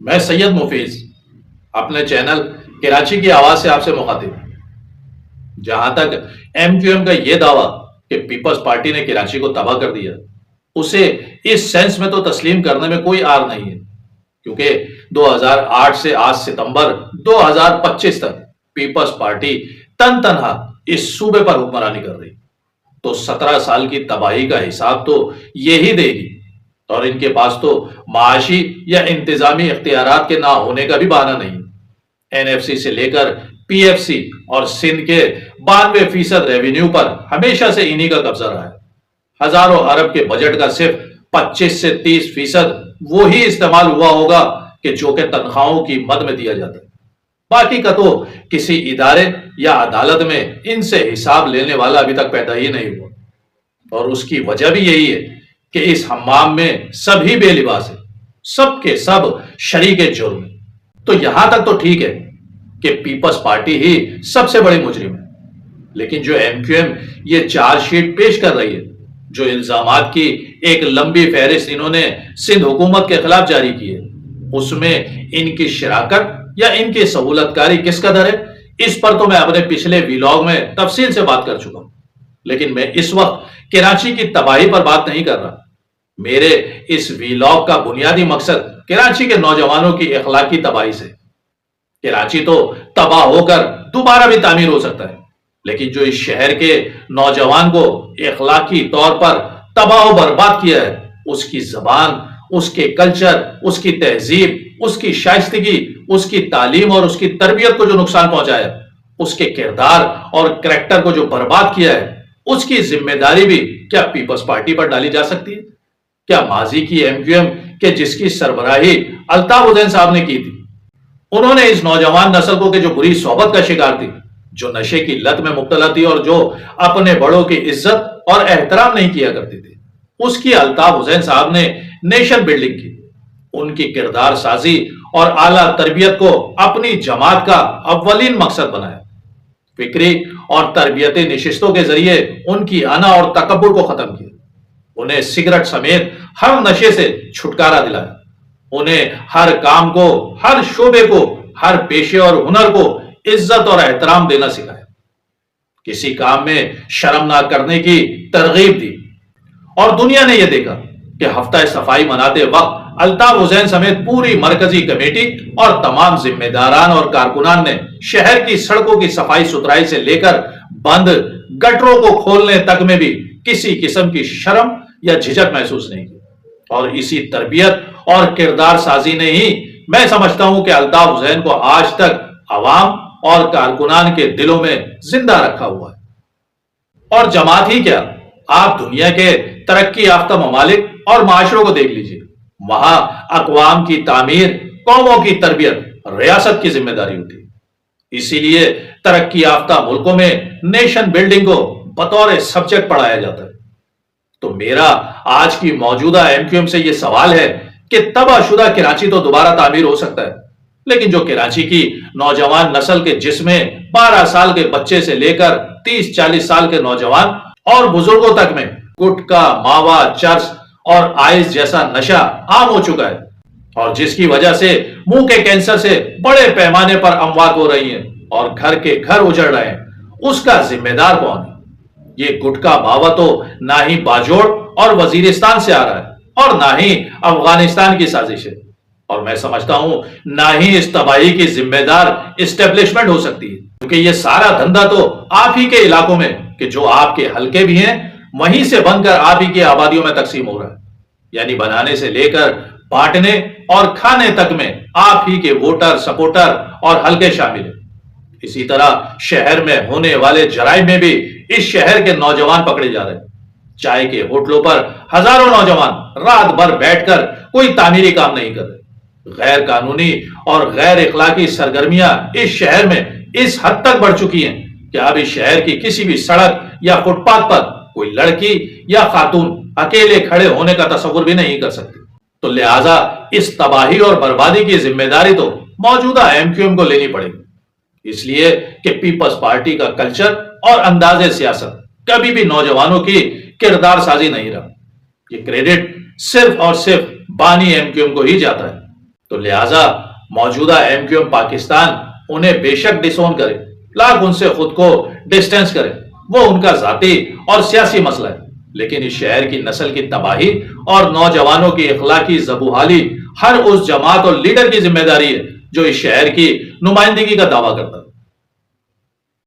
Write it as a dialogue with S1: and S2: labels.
S1: میں سید مفیز اپنے چینل کراچی کی آواز سے آپ سے مخاطب ہوں۔ جہاں تک ایم کیو ایم کا یہ دعویٰ کہ پیپلز پارٹی نے کراچی کو تباہ کر دیا، اسے اس سینس میں تو تسلیم کرنے میں کوئی آر نہیں ہے، کیونکہ 2008 سے آج ستمبر 2025 تک پیپلز پارٹی تن تنہا اس صوبے پر حکمرانی کر رہی، تو 17 سال کی تباہی کا حساب تو یہی دے گی، اور ان کے پاس تو معاشی یا انتظامی اختیارات کے نہ ہونے کا بھی بہانہ نہیں۔ این ایف سی سے لے کر پی ایف سی اور سندھ کے 92% ریونیو پر ہمیشہ سے انہی کا قبضہ رہا ہے۔ ہزاروں ارب کے بجٹ کا صرف 25 سے 30% وہی استعمال ہوا ہوگا کہ جو کہ تنخواہوں کی مد میں دیا جاتا ہے، باقی کا تو کسی ادارے یا عدالت میں ان سے حساب لینے والا ابھی تک پیدا ہی نہیں ہوا، اور اس کی وجہ بھی یہی ہے کہ اس حمام میں سبھی بے لباس ہیں، سب کے سب شریک جرم ہیں۔ تو یہاں تک تو ٹھیک ہے کہ پیپلز پارٹی ہی سب سے بڑی مجرم ہے، لیکن جو ایم کیو ایم یہ چارج شیٹ پیش کر رہی ہے، جو الزامات کی ایک لمبی فہرست انہوں نے سندھ حکومت کے خلاف جاری کی ہے، اس میں ان کی شراکت یا ان کی سہولت کاری کس قدر ہے، اس پر تو میں اپنے پچھلے ویلاگ میں تفصیل سے بات کر چکا ہوں، لیکن میں اس وقت کراچی کی تباہی پر بات نہیں کر رہا۔ میرے اس ویلاگ کا بنیادی مقصد کراچی کے نوجوانوں کی اخلاقی تباہی سے۔ کراچی تو تباہ ہو کر دوبارہ بھی تعمیر ہو سکتا ہے، لیکن جو اس شہر کے نوجوان کو اخلاقی طور پر تباہ و برباد کیا ہے، اس کی زبان، اس کے کلچر، اس کی تہذیب، اس کی شائستگی، اس کی تعلیم اور اس کی تربیت کو جو نقصان پہنچایا ہے، اس کے کردار اور کریکٹر کو جو برباد کیا ہے، اس کی ذمہ داری بھی کیا پیپلز پارٹی پر ڈالی جا سکتی ہے؟ کیا ماضی کی ایم کیو ایم کے جس کی سربراہی الطاف حسین صاحب نے کی تھی، انہوں نے اس نوجوان نسل کو کہ جو بری صحبت کا شکار تھی، جو نشے کی لت میں مبتلا تھی اور جو اپنے بڑوں کی عزت اور احترام نہیں کیا کرتی تھی، اس کی الطاف حسین صاحب نے نیشن بلڈنگ کی، ان کی کردار سازی اور اعلیٰ تربیت کو اپنی جماعت کا اولین مقصد بنایا، فکری اور تربیتی نشستوں کے ذریعے ان کی انا اور تکبر کو ختم کیا، انہیں سگریٹ سمیت ہر نشے سے چھٹکارا دلایا، انہیں ہر کام کو، ہر شعبے کو، ہر پیشے اور ہنر کو عزت اور احترام دینا سکھایا، کسی کام میں شرم نہ کرنے کی ترغیب دی، اور دنیا نے یہ دیکھا کہ ہفتہ صفائی مناتے وقت الطاف حسین سمیت پوری مرکزی کمیٹی اور تمام ذمہ داران اور کارکنان نے شہر کی سڑکوں کی صفائی ستھرائی سے لے کر بند گٹروں کو کھولنے تک میں بھی کسی قسم کی شرم یا جھجک محسوس نہیں کی، اور اسی تربیت اور کردار سازی نے ہی میں سمجھتا ہوں کہ الطاف حسین کو آج تک عوام اور کارکنان کے دلوں میں زندہ رکھا ہوا ہے۔ اور جماعت ہی کیا، آپ دنیا کے ترقی یافتہ ممالک اور معاشروں کو دیکھ لیجئے، وہاں اقوام کی تعمیر، قوموں کی تربیت ریاست کی ذمہ داری ہوتی ہے، اسی لیے ترقی یافتہ ملکوں میں نیشن بلڈنگ کو بطور سبجیکٹ پڑھایا جاتا ہے۔ تو میرا آج کی موجودہ ایم کیو ایم سے یہ سوال ہے کہ تباہ شدہ کراچی تو دوبارہ تعمیر ہو سکتا ہے، لیکن جو کراچی کی نوجوان نسل کے جس میں 12 سال کے بچے سے لے کر 30-40 سال کے نوجوان اور بزرگوں تک میں گٹکا، ماوا، چرس اور آئس جیسا نشہ عام ہو چکا ہے، اور جس کی وجہ سے منہ کے کینسر سے بڑے پیمانے پر اموات ہو رہی ہیں اور گھر کے گھر اجڑ رہے ہیں، اس کا ذمہ دار کون ہے؟ یہ گٹکا ماوا تو نہ ہی باجوڑ اور وزیرستان سے آ رہا ہے اور نہ ہی افغانستان کی سازش ہے، اور میں سمجھتا ہوں نہ ہی اس تباہی کی ذمہ دار اسٹیبلشمنٹ ہو سکتی ہے، کیونکہ یہ سارا دھندا تو آپ ہی کے علاقوں میں کہ جو آپ کے حلقے بھی ہیں وہیں سے بن کر آپ ہی کی آبادیوں میں تقسیم ہو رہا ہے، یعنی بنانے سے لے کر بانٹنے اور کھانے تک میں آپ ہی کے ووٹر، سپورٹر اور حلقے شامل ہیں۔ اسی طرح شہر میں ہونے والے جرائم میں بھی اس شہر کے نوجوان پکڑے جا رہے ہیں، چائے کے ہوٹلوں پر ہزاروں نوجوان رات بھر بیٹھ کر کوئی تعمیری کام نہیں کر رہے، غیر قانونی اور غیر اخلاقی سرگرمیاں اس شہر میں اس حد تک بڑھ چکی ہیں کہ اب اس شہر کی کسی بھی سڑک یا فٹ پاتھ پر کوئی لڑکی یا خاتون اکیلے کھڑے ہونے کا تصور بھی نہیں کر سکتی۔ تو لہٰذا اس تباہی اور بربادی کی ذمہ داری تو موجودہ ایم کیو ایم کو لینی پڑے گی، اس لیے کہ پیپلز پارٹی کا کلچر اور انداز سیاست کبھی بھی نوجوانوں کی کردار سازی نہیں رہا، یہ کریڈٹ صرف اور صرف بانی ایم کیو ایم کو ہی جاتا ہے۔ تو لہٰذا موجودہ ایم کیو ایم پاکستان انہیں بے شک ڈسون کرے، لاکھ ان سے خود کو ڈسٹینس کرے، وہ ان کا ذاتی اور سیاسی مسئلہ ہے، لیکن اس شہر کی نسل کی تباہی اور نوجوانوں کی اخلاقی زبوحالی ہر اس جماعت اور لیڈر کی ذمہ داری ہے جو اس شہر کی نمائندگی کا دعویٰ کرتا ہے۔